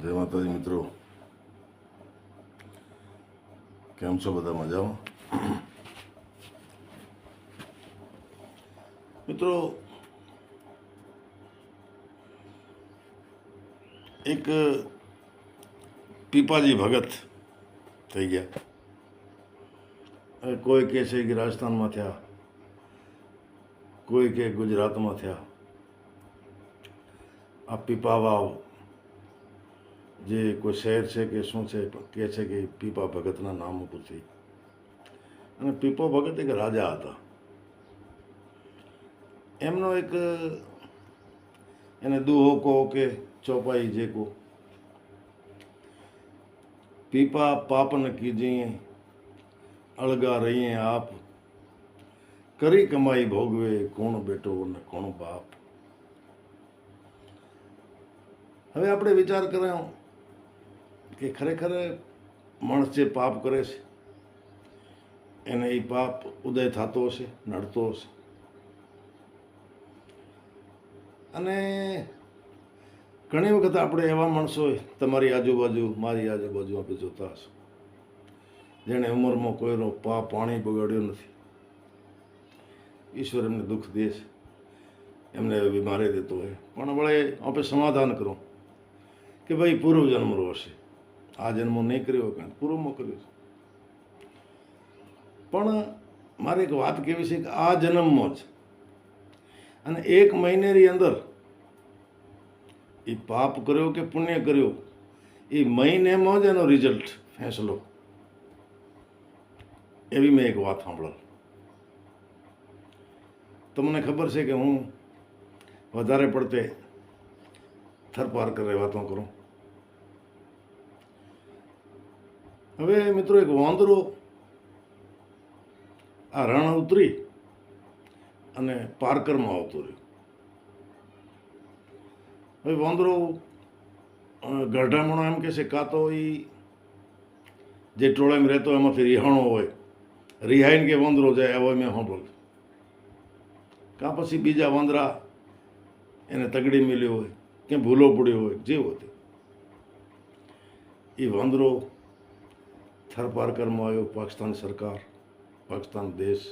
જય માતાજી મિત્રો, કેમ છો? બધા મજામાં? મિત્રો, એક પીપાજી ભગત થઈ ગયા. હવે કોઈ કહે છે કે રાજસ્થાનમાં થયા, કોઈ કે ગુજરાતમાં થયા. આ પીપા વાવ જે કોઈ શહેર છે કે શું છે, કહે છે કે પીપા ભગતના નામ ઉપરથી. અને પીપા ભગત એક રાજા હતા. એમનો એક એને દુહો કહો કે ચોપાઈ જે કહો, પીપા પાપ ન કીજીએ અળગા રહીએ આપ, કરી કમાઈ ભોગવે કોણ બેટો ને કોણ બાપ. હવે આપણે વિચાર કર્યો કે ખરેખર માણસ જે પાપ કરે છે એને એ પાપ ઉદય થતો હશે, નડતો હશે. અને ઘણી વખત આપણે એવા માણસો તમારી આજુબાજુ, મારી આજુબાજુ આપણે જોતા હશું, જેણે ઉંમરમાં કોઈનો પાણી બગાડ્યો નથી. ઈશ્વર એમને દુઃખ દે છે, એમને બીમારી દેતો હોય, પણ વળે આપણે સમાધાન કરો કે ભાઈ પૂર્વ જન્મનો હશે, આ જન્મો નહીં કર્યો કાંઈ પૂર્વમાં કર્યો છે. પણ મારે એક વાત કેવી છે કે આ જન્મમાં જ અને 1 મહિનાની અંદર એ પાપ કર્યો કે પુણ્ય કર્યો, એ મહિનેમાં જ એનો રિઝલ્ટ ફેંસલો. એવી મેં એક વાત સાંભળેલ. તમને ખબર છે કે હું વધારે પડતે થરપારકર વાતો કરું. હવે મિત્રો, એક વાંદરો આ રણ ઉતરી અને પારકરમાં આવતો રહ્યો. હવે વાંદરો ગઢામણો એમ કે છે, કાં તો એ જે ટોળામાં રહેતો એમાંથી રિહાણો હોય, રિહાઈને કે વાંદરો જાય એવો મેં સાંભળ્યું. કાં પછી બીજા વાંદરા એને તગડી મિલ્યો હોય કે ભૂલો પડ્યો હોય, જેવો તે એ વાંદરો થરપારકરમાં આવ્યો. પાકિસ્તાન સરકાર, પાકિસ્તાન દેશ,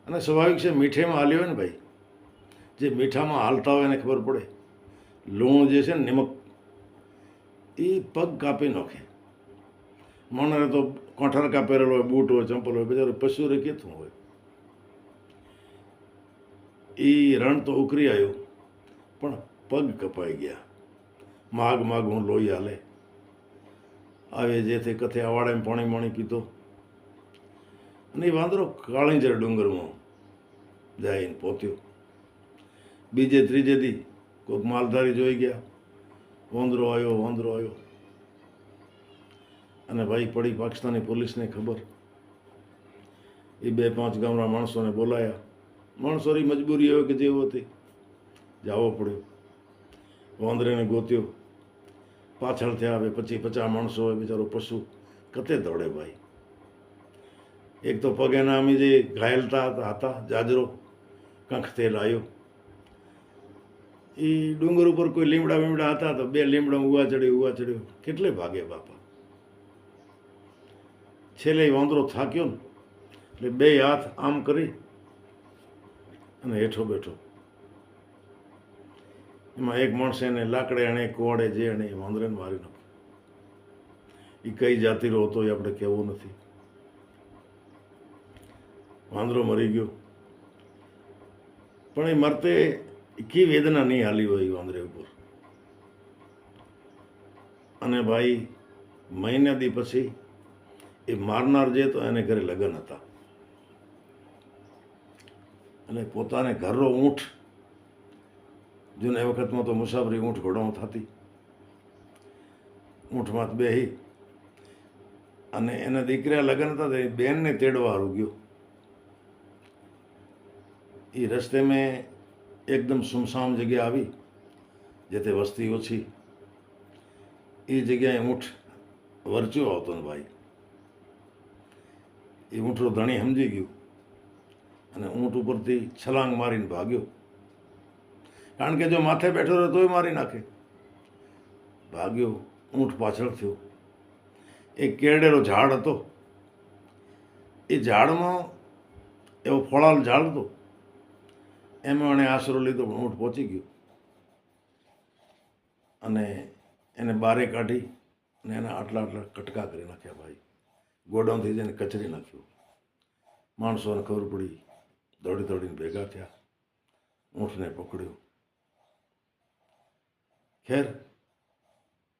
અને સ્વાભાવિક છે મીઠેમાં હાલ્યો હોય ને ભાઈ, જે મીઠામાં હાલતા હોય એને ખબર પડે. લૂણ જે છે ને, નિમક, એ પગ કાપી નાખે. માણસને તો કોઠારકા પહેરેલો હોય, બૂટ હોય, ચંપલ હોય, બિચારો પશુ રે કેતું હોય. એ રણ તો ઉકરી આવ્યો, પણ પગ કપાઈ ગયા. માગ હું લોહી હાલે આવે જેથી કથે અવાડે પાણી પીતો. અને એ વાંદરો કાળીંજર ડુંગરમાં જઈને પહોંચ્યો. બીજે ત્રીજે દી કોઈક માલધારી જોઈ ગયા, વાંદરો આવ્યો. અને ભાઈ પડી પાકિસ્તાની પોલીસને ખબર. એ 2-5 ગામના માણસોને બોલાયા. માણસોની મજબૂરી હોય કે જેવો હતી જવો પડ્યો. વાંદરાને ગોત્યો, પાછળથી આવે 25-50 માણસો હોય, બિચારો પશુ કતે દોડે ભાઈ. એક તો પગ એના અમે જે ઘાયલતા હતા, જાજરો કંખ તેલ આવ્યો. એ ડુંગર ઉપર કોઈ લીમડા હતા તો 2 લીમડા ઉવા ચડ્યો. કેટલે ભાગે બાપા. છેલ્લે વાંદરો થાક્યો ને એટલે 2 હાથ આમ કરી અને હેઠો બેઠો. એમાં એક માણસે એને લાકડે એણે કોવાડે જે એણે વાંદરાને મારી નાખ્યો. એ કઈ જાતિનો હતો એ આપણે કહેવું નથી. વાંદરો મરી ગયો, પણ એ મરતે કી વેદના નહીં હાલી હોય એ વાંદરે ઉપર. અને ભાઈ મહિના દી પછી એ મારનાર જે તો એને ઘરે લગ્ન હતા, અને પોતાને ઘરનો ઊંટ, જૂના વખતમાં તો મુસાફરી ઊંટ ઘોડામાં થતી, ઊંટમાં બેહી અને એના દીકરા લગ્ન હતા તો એ બેનને તેડવા હારું ગયો. એ રસ્તે મેં એકદમ સુમસામ જગ્યા આવી, જેથી વસ્તી ઓછી. એ જગ્યાએ ઊંટ વરચ્યો આવતો ને ભાઈ. એ ઊંટનો ધણી સમજી ગયું અને ઊંટ ઉપરથી છલાંગ મારીને ભાગ્યો. કારણ કે જો માથે બેઠો રહે તોય મારી નાખે. ભાગ્યો, ઊંટ પાછળ થયો. એક કેળેલો ઝાડ હતો. એ ઝાડમાં એવો ફળાલ ઝાડ હતો. એમાં એણે આશરો લીધો, પણ ઊંટ પહોંચી ગયો અને એને બારે કાઢી અને એના આટલા આટલા કટકા કરી નાખ્યા. ભાઈ, ગોડાઉનથી જઈને કચરી નાખ્યું. માણસોને ખબર પડી, દોડી દોડીને ભેગા થયા, ઊંટને પકડ્યો. ખેર,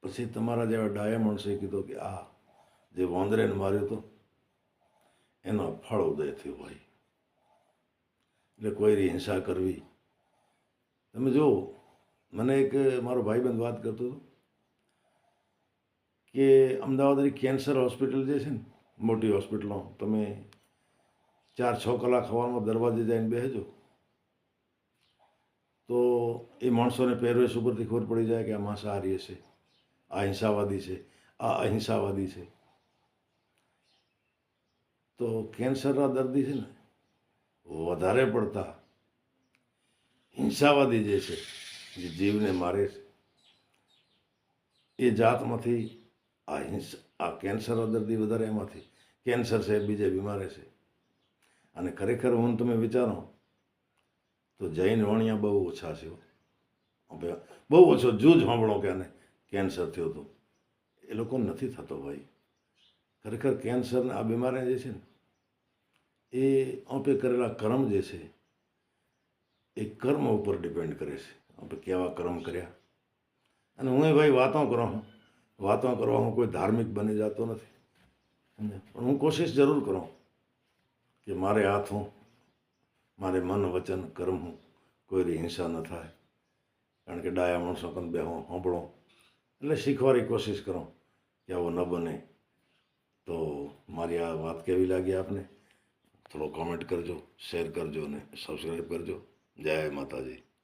પછી તમારા જેવા ડાયા માણસે કીધું કે આ જે વાંદરેને માર્યો હતો એનો ફળ ઉદય થયો. ભાઈ, એટલે કોઈની હિંસા કરવી. તમે જુઓ, મને એક મારો ભાઈબંધ વાત કરતો હતો કે અમદાવાદની કેન્સર હોસ્પિટલ જે છે ને, મોટી હોસ્પિટલો, તમે 4-6 કલાક હવામાં દરવાજે જઈને બેસજો તો એ માણસોને પહેરવેશ ઉપરથી ખબર પડી જાય કે આ માંસાહારી છે, આ હિંસાવાદી છે, આ અહિંસાવાદી છે. તો કેન્સરના દર્દી છે ને વધારે પડતા હિંસાવાદી જે છે, જે જીવને મારે છે, એ જાતમાંથી આ કેન્સરના દર્દી વધારે એમાંથી કેન્સર છે, બીજે બીમારે છે. અને ખરેખર હું તમે વિચારો તો જૈન વાણિયા બહુ ઓછા છે. બહુ ઓછો જૂજ સાંભળો કે આને કેન્સર થયો હતો. એ લોકો નથી થતો. ભાઈ, ખરેખર કેન્સરના આ બીમારી જે છે ને એ આપણે કરેલા કર્મ જે છે એ કર્મ ઉપર ડિપેન્ડ કરે છે, આપણે કેવા કર્મ કર્યા. અને હું ભાઈ વાતો કરવા હું કોઈ ધાર્મિક બની જતો નથી, પણ હું કોશિશ જરૂર કરું કે મારે હાથું, મારે મન વચન કર્મ હું કોઈ હિંસા ન થાય. કારણ કે ડાયા માણસો કંઈ બેહો સાંભળો એટલે શીખવાની કોશિશ કરો કે આવો ન બને. તો મારી આ વાત કેવી લાગી આપને થોડો કોમેન્ટ કરજો, શેર કરજો અને સબસ્ક્રાઈબ કરજો. જય માતાજી.